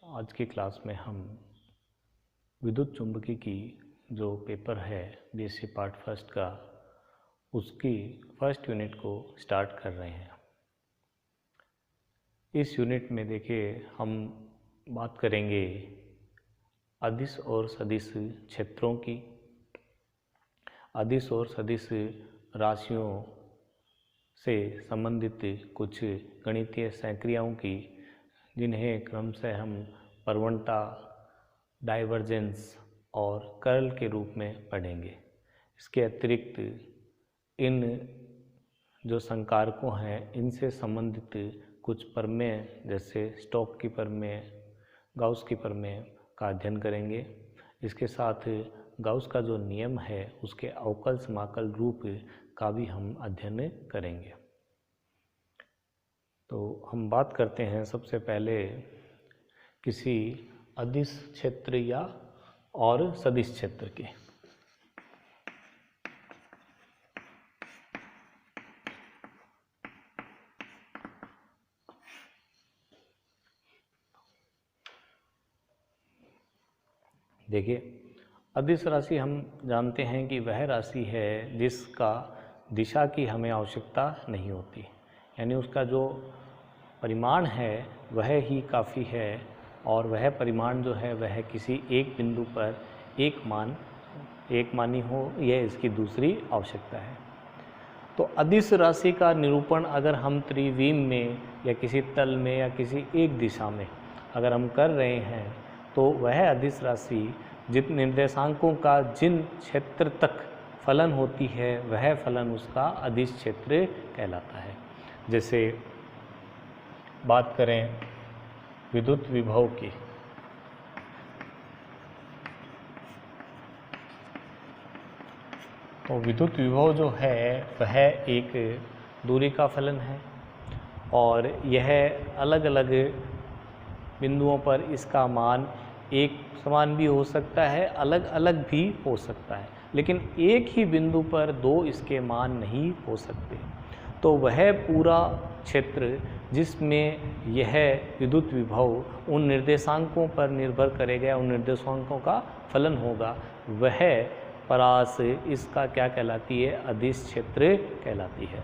आज की क्लास में हम विद्युत चुंबकी की जो पेपर है बीएससी पार्ट फर्स्ट का उसकी फर्स्ट यूनिट को स्टार्ट कर रहे हैं। इस यूनिट में देखिए हम बात करेंगे अदिश और सदिश क्षेत्रों की, अदिश और सदिश राशियों से संबंधित कुछ गणितीय संक्रियाओं की, जिन्हें क्रमशः हम प्रवणता, डाइवर्जेंस और कर्ल के रूप में पढ़ेंगे। इसके अतिरिक्त इन जो संकारकों हैं इनसे संबंधित कुछ प्रमेय जैसे स्टोक की प्रमेय, गाउस की प्रमेय का अध्ययन करेंगे। इसके साथ गाउस का जो नियम है उसके अवकल समाकल रूप का भी हम अध्ययन करेंगे। तो हम बात करते हैं सबसे पहले किसी अदिश क्षेत्र या और सदिश क्षेत्र की। देखिए, अदिश राशि हम जानते हैं कि वह राशि है जिसका दिशा की हमें आवश्यकता नहीं होती, यानी उसका जो परिमाण है वह ही काफ़ी है और वह परिमाण जो है वह किसी एक बिंदु पर एक मानी हो, यह इसकी दूसरी आवश्यकता है। तो अदिश राशि का निरूपण अगर हम त्रिविम में या किसी तल में या किसी एक दिशा में अगर हम कर रहे हैं तो वह अदिश राशि जिन निर्देशांकों का जिन क्षेत्र तक फलन होती है वह फलन उसका अदिश क्षेत्र कहलाता है। जैसे बात करें विद्युत विभव की, तो विद्युत विभव जो है वह एक दूरी का फलन है और यह अलग अलग बिंदुओं पर इसका मान एक समान भी हो सकता है, अलग अलग भी हो सकता है, लेकिन एक ही बिंदु पर दो इसके मान नहीं हो सकते। तो वह पूरा क्षेत्र जिसमें यह विद्युत विभव उन निर्देशांकों पर निर्भर करेगा, उन निर्देशांकों का फलन होगा, वह परास इसका क्या कहलाती है? अदिश क्षेत्र कहलाती है।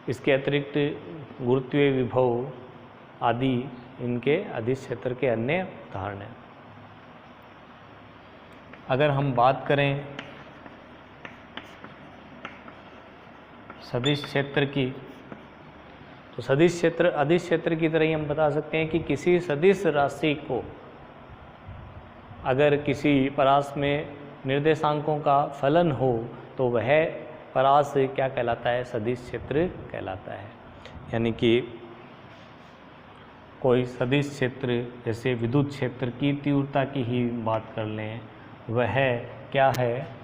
इसके अतिरिक्त गुरुत्वीय विभव आदि इनके अदिश क्षेत्र के अन्य उदाहरण हैं। अगर हम बात करें सदिश क्षेत्र की, तो सदिश क्षेत्र अदिश क्षेत्र की तरह ही हम बता सकते हैं कि किसी सदिश राशि को अगर किसी परास में निर्देशांकों का फलन हो तो वह परास क्या कहलाता है? सदिश क्षेत्र कहलाता है। यानी कि कोई सदिश क्षेत्र जैसे विद्युत क्षेत्र की तीव्रता की ही बात कर लें, वह क्या है?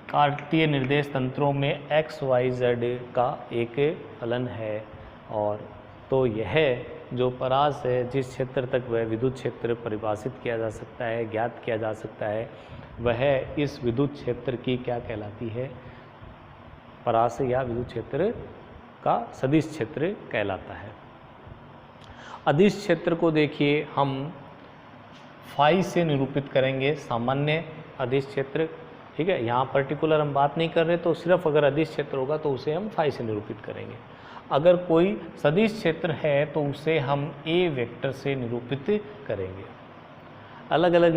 कार्तीय निर्देश तंत्रों में x, y, z का एक फलन है। और तो यह जो परास है जिस क्षेत्र तक वह विद्युत क्षेत्र परिभाषित किया जा सकता है, ज्ञात किया जा सकता है, वह इस विद्युत क्षेत्र की क्या कहलाती है? परास या विद्युत क्षेत्र का सदिश क्षेत्र कहलाता है। अदिश क्षेत्र को देखिए हम फाई से निरूपित करेंगे, सामान्य अदिश क्षेत्र, ठीक है। यहाँ पर्टिकुलर हम बात नहीं कर रहे, तो सिर्फ अगर अदिश क्षेत्र होगा तो उसे हम फाई से निरूपित करेंगे। अगर कोई सदिश क्षेत्र है तो उसे हम ए वेक्टर से निरूपित करेंगे। अलग अलग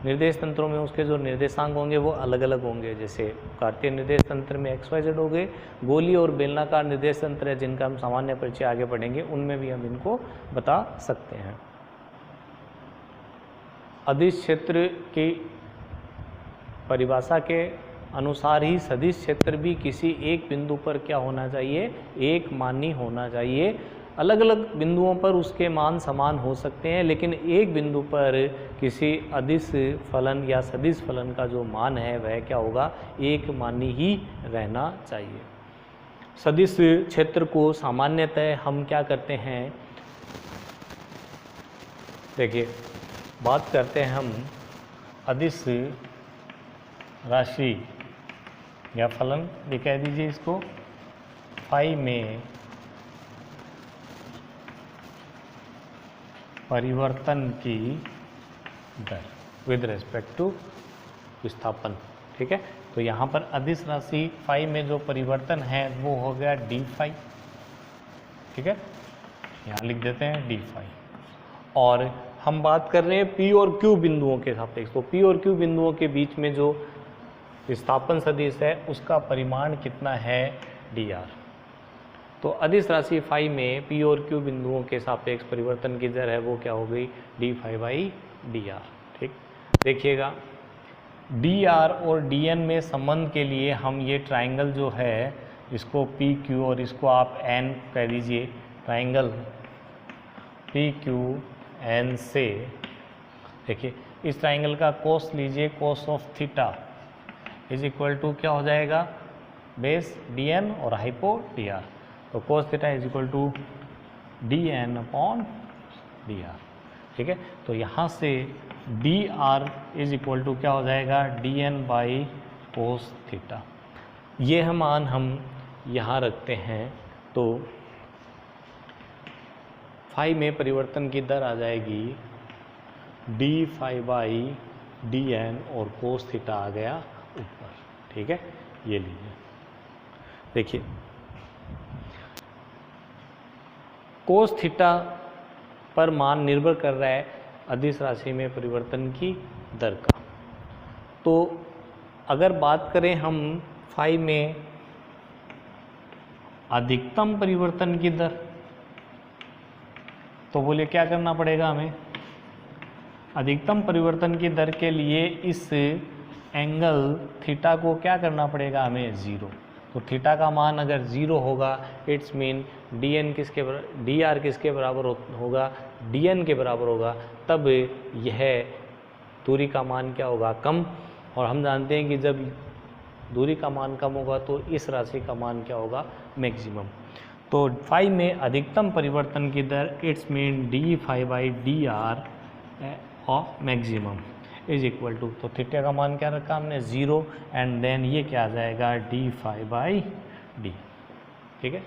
निर्देश तंत्रों में उसके जो निर्देशांक होंगे वो अलग अलग होंगे। जैसे कार्तीय निर्देश तंत्र में एक्स वाई जेड हो गए, गोली और बेलनाकार निर्देश तंत्र है जिनका हम सामान्य परिचय आगे पढ़ेंगे, उनमें भी हम इनको बता सकते हैं। अदिश क्षेत्र की परिभाषा के अनुसार ही सदिश क्षेत्र भी किसी एक बिंदु पर क्या होना चाहिए? एक मानी होना चाहिए। अलग अलग बिंदुओं पर उसके मान समान हो सकते हैं, लेकिन एक बिंदु पर किसी अदिश फलन या सदिश फलन का जो मान है वह क्या होगा? एक मानी ही रहना चाहिए। सदिश क्षेत्र को सामान्यतः हम क्या करते हैं? देखिए, बात करते हैं हम अदिश राशि या फलन भी कह दीजिए इसको, फाई में परिवर्तन की दर विद रेस्पेक्ट टू विस्थापन। ठीक है, तो यहाँ पर अदिश राशि फाई में जो परिवर्तन है वो हो गया डी फाई। ठीक है, यहाँ लिख देते हैं डी फाई। और हम बात कर रहे हैं पी और क्यू बिंदुओं के सापेक्ष, तो पी और क्यू बिंदुओं के बीच में जो विस्थापन सदिश है उसका परिमाण कितना है, डी आर। तो अदिश राशि फाई में पी और क्यू बिंदुओं के सापेक्ष परिवर्तन की दर है वो क्या हो गई, D phi by D R. ठीक, देखिएगा डी आर और डी एन में संबंध के लिए हम ये ट्राइंगल जो है इसको पी क्यू और इसको आप एन कह दीजिए, ट्राइंगल पी क्यू एन से, देखिए इस ट्राइंगल का कोस लीजिए, cos of theta is equal to क्या हो जाएगा, बेस डी एन और हाइपो डी आर। तो cos theta is equal to D N upon D R. ठीक है, तो यहाँ से D R is equal to क्या हो जाएगा, D N by cos theta. ये मान हम यहाँ रखते हैं तो फाई में परिवर्तन की दर आ जाएगी D phi by D N और कोस थीटा आ गया ऊपर। ठीक है, ये लीजिए, देखिए कोस थीटा पर मान निर्भर कर रहा है अदिश राशि में परिवर्तन की दर का। तो अगर बात करें हम फाई में अधिकतम परिवर्तन की दर, तो बोलिए क्या करना पड़ेगा हमें, अधिकतम परिवर्तन की दर के लिए इस एंगल थीटा को क्या करना पड़ेगा हमें, ज़ीरो। तो थीटा का मान अगर ज़ीरो होगा इट्स मीन डी एन किसके बराबर, डी आर किसके बराबर होगा, डी एन के बराबर होगा, तब यह दूरी का मान क्या होगा, कम। और हम जानते हैं कि जब दूरी का मान कम होगा तो इस राशि का मान क्या होगा, मैक्सिमम। तो फाई में अधिकतम परिवर्तन की दर it's mean D phi by D R और मैक्सिमम इज इक्वल टू, तो थीटा का मान क्या रखा हमने, ज़ीरो, एंड देन ये क्या आ जाएगा, डी फाई बाई डी। ठीक है,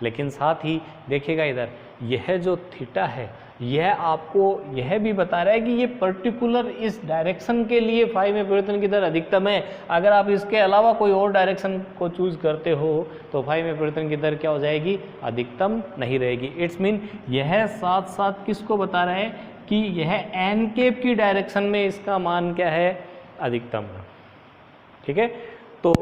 लेकिन साथ ही देखिएगा इधर यह जो थीटा है यह आपको यह भी बता रहा है कि ये पर्टिकुलर इस डायरेक्शन के लिए फाई में परिवर्तन की दर अधिकतम है। अगर आप इसके अलावा कोई और डायरेक्शन को चूज करते हो तो फाई में परिवर्तन की दर क्या हो जाएगी, अधिकतम नहीं रहेगी। इट्स मीन यह साथ साथ किसको बता रहा है कि यह एन केप की डायरेक्शन में इसका मान क्या है, अधिकतम है। ठीक है, तो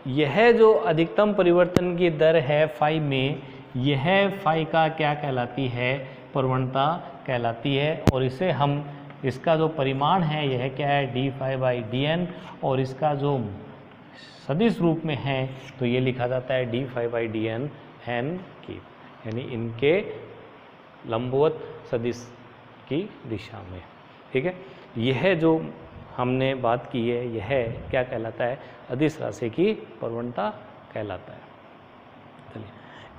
यह जो अधिकतम परिवर्तन की दर है फाई में, यह फाई का क्या कहलाती है, प्रवणता कहलाती है। और इसे हम, इसका जो परिमाण है यह क्या है, D phi by D N, और इसका जो सदिश रूप में है तो ये लिखा जाता है D phi by D n n की, यानी इनके लंबवत सदिश की दिशा में। ठीक है, यह जो हमने बात की है यह क्या कहलाता है, अदिश राशि की प्रवणता कहलाता है। चलिए,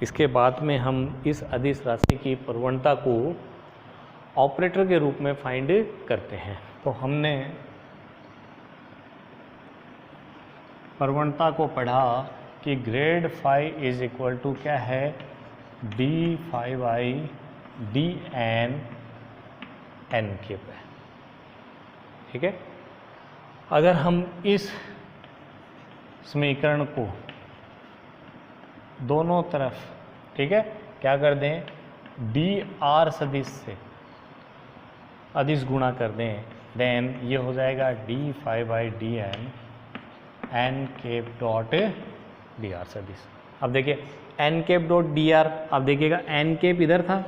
इसके बाद में हम इस अदिश राशि की प्रवणता को ऑपरेटर के रूप में फाइंड करते हैं। तो हमने प्रवणता को पढ़ा कि grad phi is equal to क्या है, D phi by D n n cap है। ठीक है, अगर हम इस समीकरण को दोनों तरफ, ठीक है, क्या कर दें, डी आर सदिश से अदिश गुणा कर दें, देन ये हो जाएगा d phi by D n n cap dot d r सदिश। अब देखिए n cap dot d r, अब देखिएगा एन केप इधर था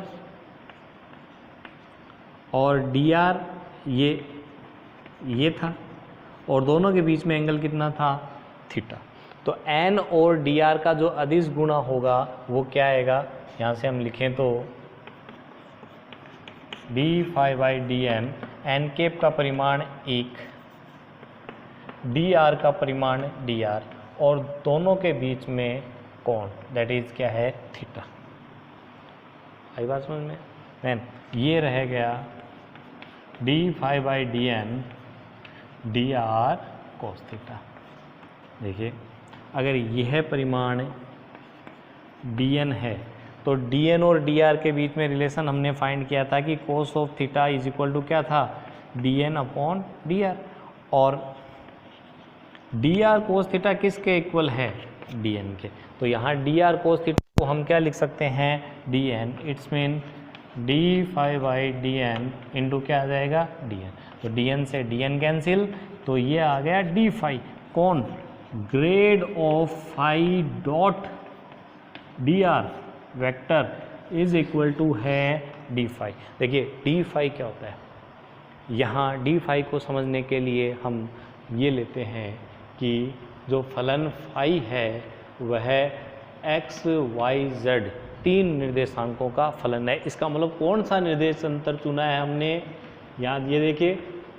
और डी आर ये था, और दोनों के बीच में एंगल कितना था, थीटा। तो एन और डी आर का जो अदिश गुणा होगा वो क्या आएगा, यहाँ से हम लिखें तो d phi by D n cap का परिमाण 1, डी आर का परिमाण डी आर, और दोनों के बीच में कोण दैट इज क्या है, थीटा। आई बात समझ में। देन ये रह गया d phi by D n d r cos theta. देखिए अगर यह परिमाण डी एन है तो तो dn और dr के बीच में रिलेशन हमने फाइंड किया था कि cos of theta is equal to क्या था, dn अपॉन dr, और dr cos थीटा किसके इक्वल है, dn के। तो यहाँ dr cos थीटा को हम क्या लिख सकते हैं, dn, it's mean d phi by dn into क्या आ जाएगा, dn। तो dn से dn कैंसिल, तो ये आ गया d फाई, कौन, grad of phi dot dr vector is equal to है d फाई। देखिए d फाई क्या होता है, यहाँ d फाई को समझने के लिए हम ये लेते हैं कि जो फलन फाई है वह x y z 3 निर्देशांकों का फलन है। इसका मतलब कौन सा निर्देश तंत्र चुना है हमने, यहाँ ये देखिए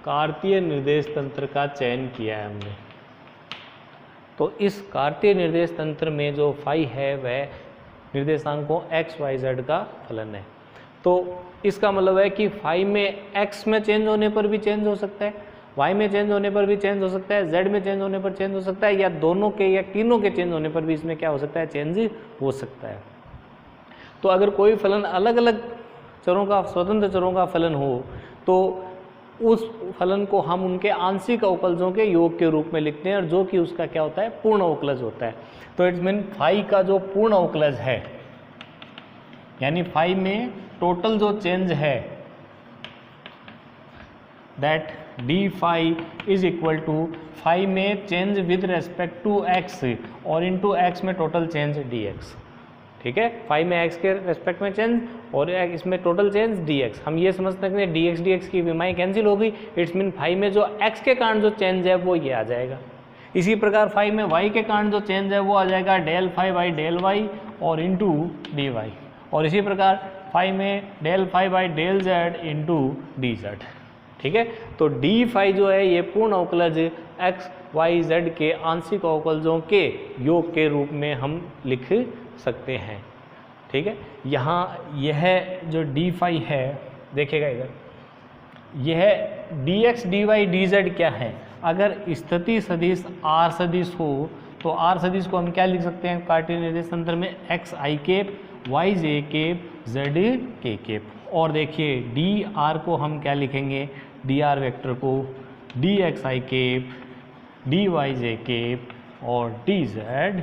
कार्तीय निर्देश तंत्र का चयन किया है हमने। तो इस कार्तीय निर्देश तंत्र में जो फाई है वह निर्देशांकों x y z का फलन है। तो इसका मतलब है कि फाई में x में चेंज होने पर भी चेंज हो सकता है, y में चेंज होने पर भी चेंज हो सकता है, z में चेंज होने पर चेंज हो सकता है, या दोनों के या तीनों के चेंज होने पर भी इसमें क्या हो सकता है, चेंज हो सकता है। तो अगर कोई फलन अलग अलग चरों का, स्वतंत्र चरों का फलन हो तो उस फलन को हम उनके आंशिक अवकलजों के योग के रूप में लिखते हैं, और जो कि उसका क्या होता है, पूर्ण अवकलज होता है। तो इट्स मीन फाई का जो पूर्ण अवकलज है, यानी फाई में टोटल जो चेंज है, that D phi is equal to phi में change with respect to X और इनटू एक्स में टोटल चेंज डी एक्स। ठीक है, फाई में एक्स के रेस्पेक्ट में चेंज और इसमें टोटल चेंज डी एक्स। हम ये समझ सकते हैं डी एक्स की विमाई कैंसिल हो गई, इट्स मीन फाई में जो एक्स के कारण जो चेंज है वो ये आ जाएगा। इसी प्रकार फाई में वाई के कारण जो चेंज है वो आ जाएगा del phi by del y और इंटू डी वाई, और इसी प्रकार फाई में del phi by del z into d z. ठीक है, तो डी फाई जो है ये पूर्ण अवकलज एक्स वाई जेड के आंशिक अवकलजों के योग के रूप में हम लिख सकते हैं। ठीक है, यहाँ यह जो डी फाई है, देखिएगा इधर, यह d x d y d z क्या है, अगर स्थिति सदिश आर सदिश हो तो आर सदिश को हम क्या लिख सकते हैं कार्तीय निर्देश तंत्र में, X I cap Y J cap Z K cap. और देखिए डी आर को हम क्या लिखेंगे, डी आर वेक्टर को D X I cap D Y J cap और डी जेड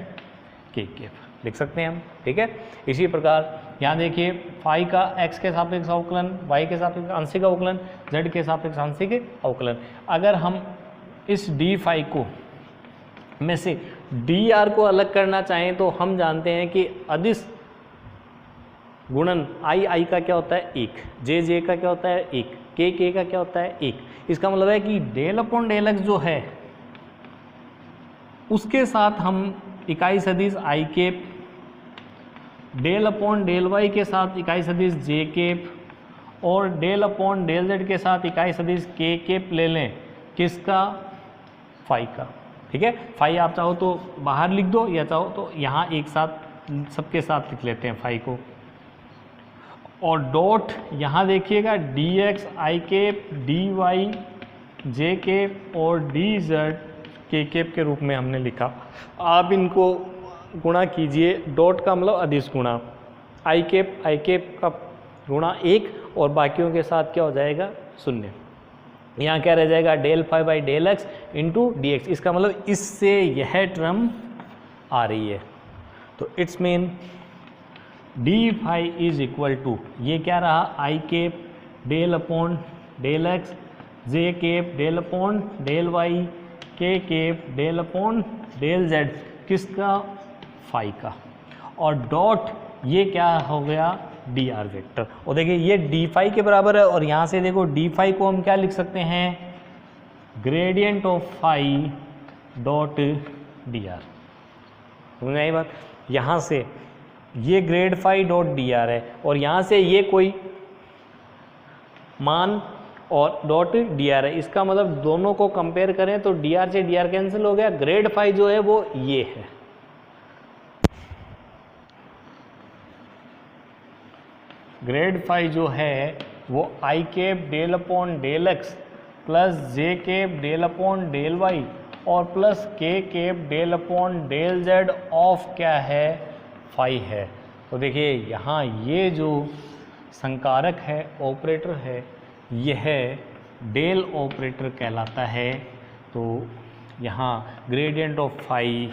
के केप लिख सकते हैं हम। ठीक है, इसी प्रकार यहाँ देखिए फाई का एक्स के सापेक्ष अवकलन, वाई के सापेक्ष आंशिक अवकलन, जेड के सापेक्ष आंशिक अवकलन। अगर हम इस डी फाई को में से डी आर को अलग करना चाहें तो हम जानते हैं कि अदिश गुणन आई आई का क्या होता है, एक, जे जे का क्या होता है, एक, के के का क्या होता है, एक। इसका मतलब है कि डेल अपॉन डेल एक्स जो है उसके साथ हम इकाई सदिश I cap, del upon del Y के साथ इकाई सदिश जे केप और डेल अपॉन डेल जेड के साथ इकाई सदिश के केप ले लें, किसका, फाई का। ठीक है, फाई आप चाहो तो बाहर लिख दो या चाहो तो यहाँ एक साथ सबके साथ लिख लेते हैं फाई को, और डॉट यहाँ देखिएगा D X I cap D Y J cap और डी जेड के केप के रूप में हमने लिखा। आप इनको गुणा कीजिए, डॉट का मतलब अदिश गुणा, आई केप का गुणा एक और बाकियों के साथ क्या हो जाएगा, शून्य। यहाँ क्या रह जाएगा, del phi by del X into D X. इसका मतलब इससे यह टर्म आ रही है, तो it's mean D phi is equal to, ये क्या रहा, I cap del upon del x, J cap del upon del Y, K cap del upon del Z, किसका, फाई का, और डॉट ये क्या हो गया, डी आर वेक्टर। और देखिए ये डी फाई के बराबर है, और यहाँ से देखो डी फाई को हम क्या लिख सकते हैं, gradient of phi dot d r. समझ में आई बात, यहाँ से ये grad phi dot d r है और यहाँ से ये कोई मान और डॉट डी आर है। इसका मतलब दोनों को कंपेयर करें तो डी आर से डी आर कैंसिल हो गया, ग्रेड फाई जो है वो ये है। ग्रेड फाई जो है वो i cap del upon del x plus j cap del upon del y और plus k cap del upon del z of क्या है, फाई है। तो देखिए यहाँ ये जो संकारक है, ऑपरेटर है, यह डेल ऑपरेटर कहलाता है। तो यहाँ ग्रेडियंट ऑफ फाई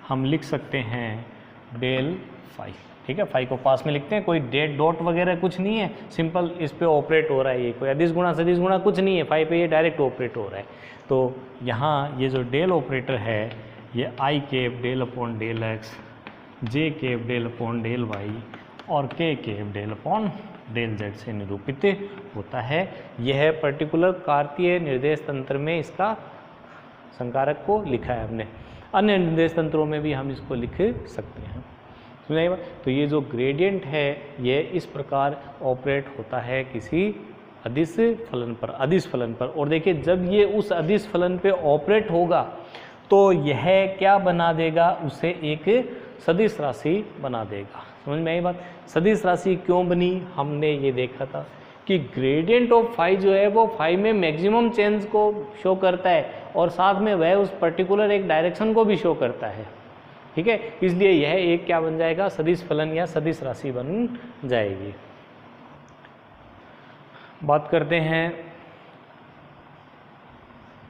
हम लिख सकते हैं डेल फाई, ठीक है। फाई को पास में लिखते हैं, कोई डेट डॉट वगैरह कुछ नहीं है, सिंपल इस पे ऑपरेट हो रहा है, ये कोई अदिश गुणा सदिश गुणा कुछ नहीं है, फाई पे ये डायरेक्ट ऑपरेट हो रहा है। तो यहाँ ये जो डेल ऑपरेटर है ये i cap del upon del x, J cap del upon del y और k cap del upon del z से निरूपित होता है। यह पर्टिकुलर कार्तीय निर्देश तंत्र में इसका संकारक को लिखा है हमने, अन्य निर्देश तंत्रों में भी हम इसको लिख सकते हैं। समझाइए बात। तो ये जो ग्रेडियंट है ये इस प्रकार ऑपरेट होता है किसी अदिश फलन पर। और देखिए जब ये उस अदिश फलन पे ऑपरेट होगा तो यह क्या बना देगा, उसे एक सदिश राशि बना देगा। समझ में आई बात। सदिश राशि क्यों बनी, हमने ये देखा था कि ग्रेडियंट ऑफ फाई जो है वो फाई में मैक्सिमम चेंज को शो करता है और साथ में वह उस पर्टिकुलर एक डायरेक्शन को भी शो करता है, ठीक है। इसलिए यह एक क्या बन जाएगा, सदिश फलन या सदिश राशि बन जाएगी। बात करते हैं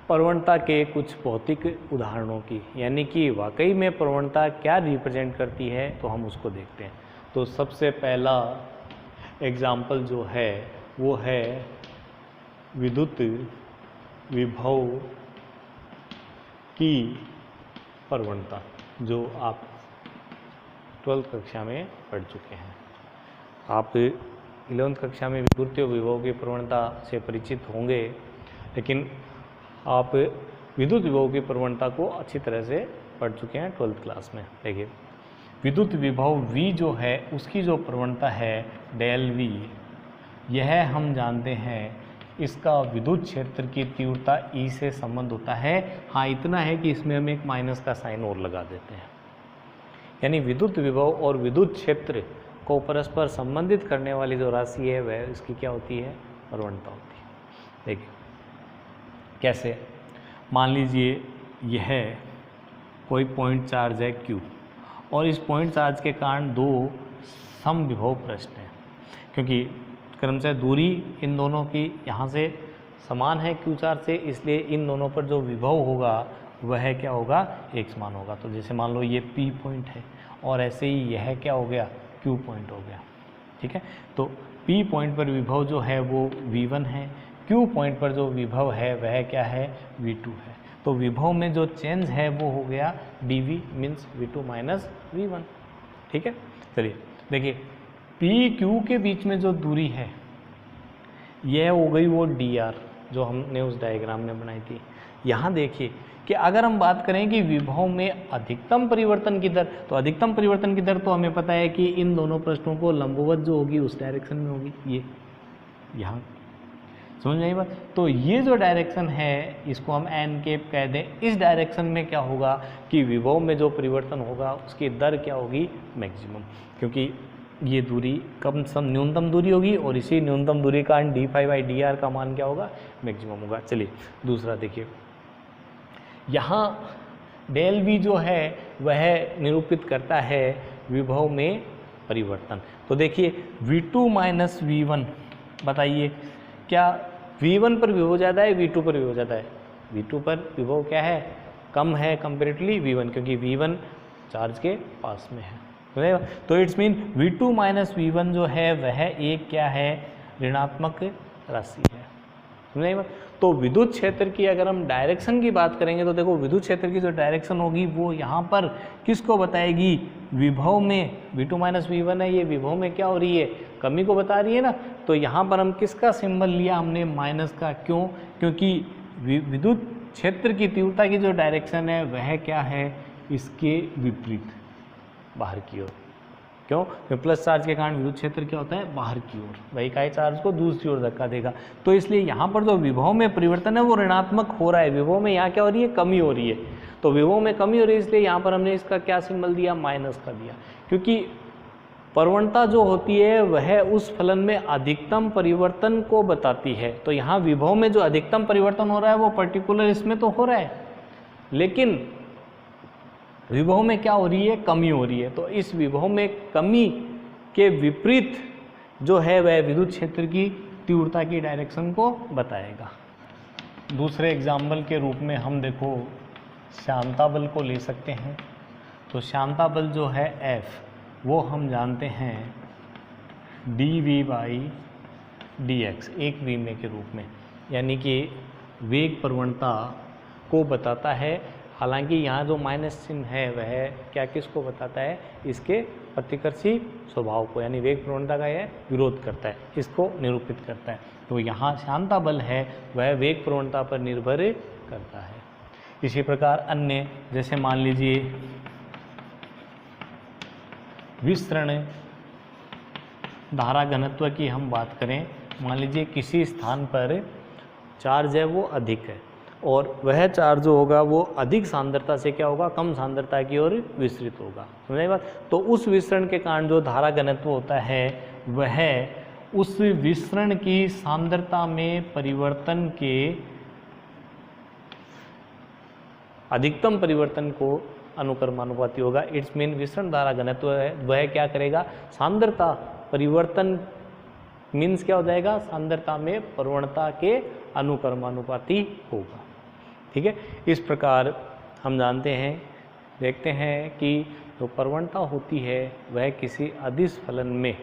प्रवणता के कुछ भौतिक उदाहरणों की, यानी कि वाकई में प्रवणता क्या रिप्रेजेंट करती है, तो हम उसको देखते हैं। तो सबसे पहला एग्जाम्पल जो है वो है विद्युत विभव की प्रवणता, जो आप 12th कक्षा में पढ़ चुके हैं। आप 11th कक्षा में विद्युत विभव की प्रवणता से परिचित होंगे, लेकिन आप विद्युत विभव की प्रवणता को अच्छी तरह से पढ़ चुके हैं 12th क्लास में। देखिए विद्युत विभव V जो है उसकी जो प्रवणता है डेल V, यह हम जानते हैं इसका विद्युत क्षेत्र की तीव्रता E से संबंध होता है। हाँ इतना है कि इसमें हम एक माइनस का साइन और लगा देते हैं, यानी विद्युत विभव और विद्युत क्षेत्र को परस्पर संबंधित करने वाली जो राशि है वह इसकी क्या होती है, प्रवणता होती है। देखिए कैसे, मान लीजिए यह कोई पॉइंट चार्ज है Q और इस पॉइंट चार्ज के कारण दो समविभव पृष्ठ हैं, क्योंकि क्रमशः दूरी इन दोनों की यहाँ से समान है Q चार्ज से, इसलिए इन दोनों पर जो विभव होगा वह क्या होगा, एक समान होगा। तो जैसे मान लो ये P पॉइंट है और ऐसे ही यह क्या हो गया, Q पॉइंट हो गया, ठीक है। तो P पॉइंट पर विभव जो है वो V1 है, Q पॉइंट पर जो विभव है वह क्या है, V2 है। तो विभव में जो चेंज है वो हो गया dV means V2 minus V1, ठीक है। चलिए देखिए PQ के बीच में जो दूरी है यह हो गई वो dr जो हमने उस डायग्राम में बनाई थी। यहाँ देखिए कि अगर हम बात करें कि विभव में अधिकतम परिवर्तन की दर, तो अधिकतम परिवर्तन की दर तो हमें पता है कि इन दोनों पृष्ठों को लंबवत जो होगी उस डायरेक्शन में होगी, ये यहाँ समझ में आई बात। तो ये जो डायरेक्शन है इसको हम एन केप कह दें। इस डायरेक्शन में क्या होगा कि विभव में जो परिवर्तन होगा उसकी दर क्या होगी, मैक्सिमम, क्योंकि ये दूरी कम सम न्यूनतम दूरी होगी और इसी न्यूनतम दूरी का d phi by D r का मान क्या होगा, मैक्सिमम होगा। चलिए दूसरा देखिए, यहाँ डेल वी जो है वह निरूपित करता है विभव में परिवर्तन। तो देखिए V2 माइनस V1, बताइए क्या V1 पर विभव ज़्यादा है, V2 पर विभव ज़्यादा है? V2 पर विभव क्या है, कम है कंपेरेटिवली V1, क्योंकि V1 चार्ज के पास में है। तो it's mean V2 minus V1 जो है वह एक क्या है, ऋणात्मक राशि है। समझे बात। तो विद्युत क्षेत्र की अगर हम डायरेक्शन की बात करेंगे तो देखो विद्युत क्षेत्र की जो डायरेक्शन होगी वो यहाँ पर किसको बताएगी, विभव में। V2 माइनस V1 है, ये विभव में क्या हो रही है, कमी को बता रही है ना। तो यहाँ पर हम किसका सिंबल लिया हमने, माइनस का। क्यों, क्योंकि विद्युत क्षेत्र की तीव्रता की जो डायरेक्शन है वह क्या है, इसके विपरीत, बाहर की ओर। क्यों, प्लस चार्ज के कारण विद्युत क्षेत्र क्या होता है, बाहर की ओर, वही इकाई चार्ज को दूसरी ओर धक्का देगा। तो इसलिए यहाँ पर जो विभव में परिवर्तन है वो ऋणात्मक हो रहा है, विभव में यहाँ क्या हो रही है, कमी हो रही है। तो विभव में कमी हो रही है, इसलिए यहाँ पर हमने इसका क्या सिंबल दिया, माइनस का दिया, क्योंकि प्रवणता जो होती है वह उस फलन में अधिकतम परिवर्तन को बताती है। तो यहाँ विभव में जो अधिकतम परिवर्तन हो रहा है वो पर्टिकुलर इसमें तो हो रहा है, लेकिन विभव में क्या हो रही है, कमी हो रही है। तो इस विभव में कमी के विपरीत जो है वह विद्युत क्षेत्र की तीव्रता की डायरेक्शन को बताएगा। दूसरे एग्जाम्पल के रूप में हम देखो श्यानता बल को ले सकते हैं। तो श्यानता बल जो है F वो हम जानते हैं dV/dx, एक विमेय के रूप में, यानी कि वेग प्रवणता को बताता है। हालांकि यहाँ जो माइनस चिन्ह है वह क्या किसको बताता है, इसके प्रतिकर्षी स्वभाव को, यानी वेग प्रवणता का यह विरोध करता है, इसको निरूपित करता है। तो यहाँ श्यानता बल है वह वेग प्रवणता पर निर्भर करता है। इसी प्रकार अन्य, जैसे मान लीजिए विस्तरण धारा घनत्व की हम बात करें, मान लीजिए किसी स्थान पर चार्ज है वो अधिक है और वह चार्ज जो होगा वो अधिक सांद्रता से क्या होगा, कम सांद्रता की ओर विस्तृत होगा, समझे बात। तो उस विस्तरण के कारण जो धारा घनत्व होता है वह उस विस्तरण की सांद्रता में परिवर्तन के अधिकतम परिवर्तन को अनुक्रमानुपाती होगा। इट्स मीन विस्तरण धारा घनत्व है वह क्या करेगा, सांद्रता परिवर्तन मीन्स क्या हो जाएगा, सांद्रता में प्रवणता के अनुक्रमानुपाती होगा। ठीक है, इस प्रकार हम जानते हैं, देखते हैं कि जो प्रवणता होती है वह किसी अदिश फलन में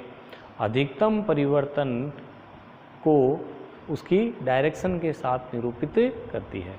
अधिकतम परिवर्तन को उसकी डायरेक्शन के साथ निरूपित करती है।